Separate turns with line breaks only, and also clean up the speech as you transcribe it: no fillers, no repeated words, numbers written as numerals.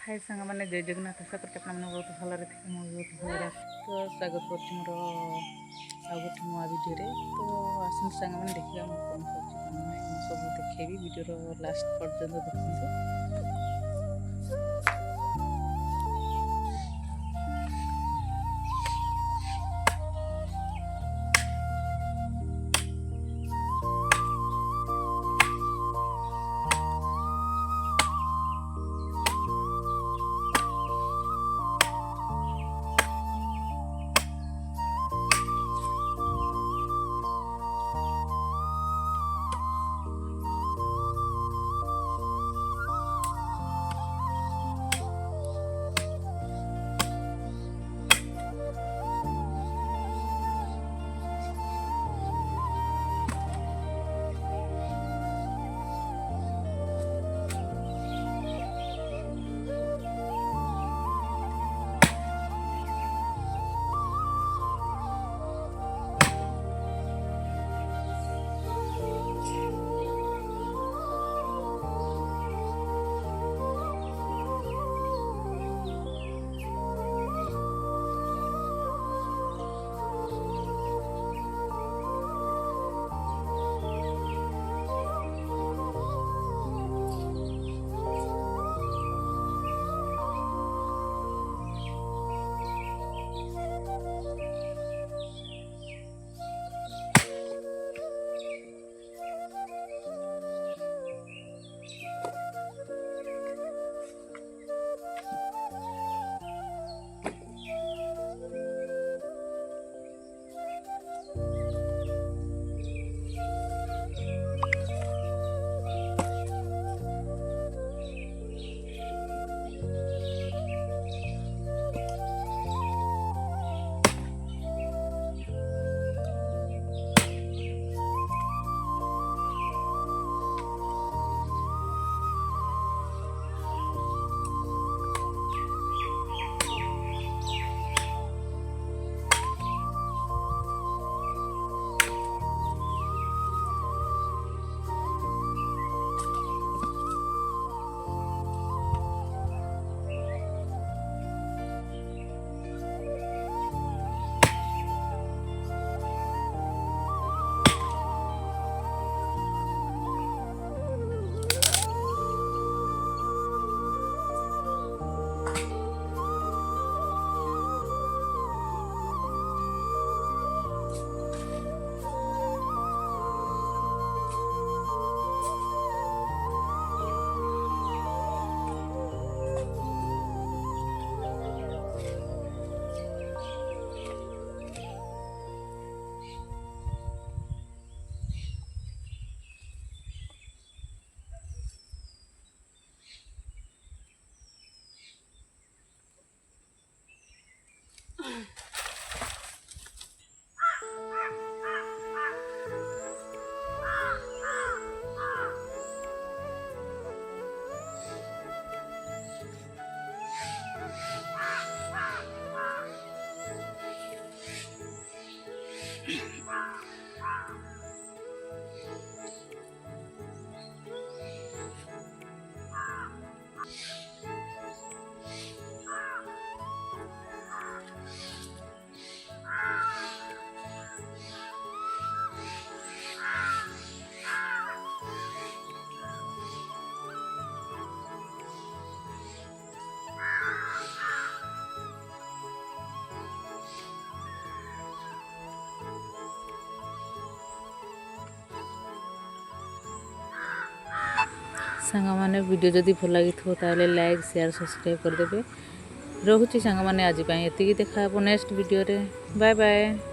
हाय सांग मैंने जय जगन्नाथ आशा करते अपना बहुत भलरे थे बहुत भलरे तो स्वागत कर मोर आ गोटे नुआ भिडियो तो आसत सांग मैंने देखिए मुझे कौन कर सब देखेबी भिडियो लास्ट पर्यंत देखते। सांग मैंने वीडियो जदि भल लगी ताले लाइक शेयर सब्सक्राइब करदे। रोचे सांग मैंने आज एति देखा नेक्स्ट वीडियो रे। Bye bye.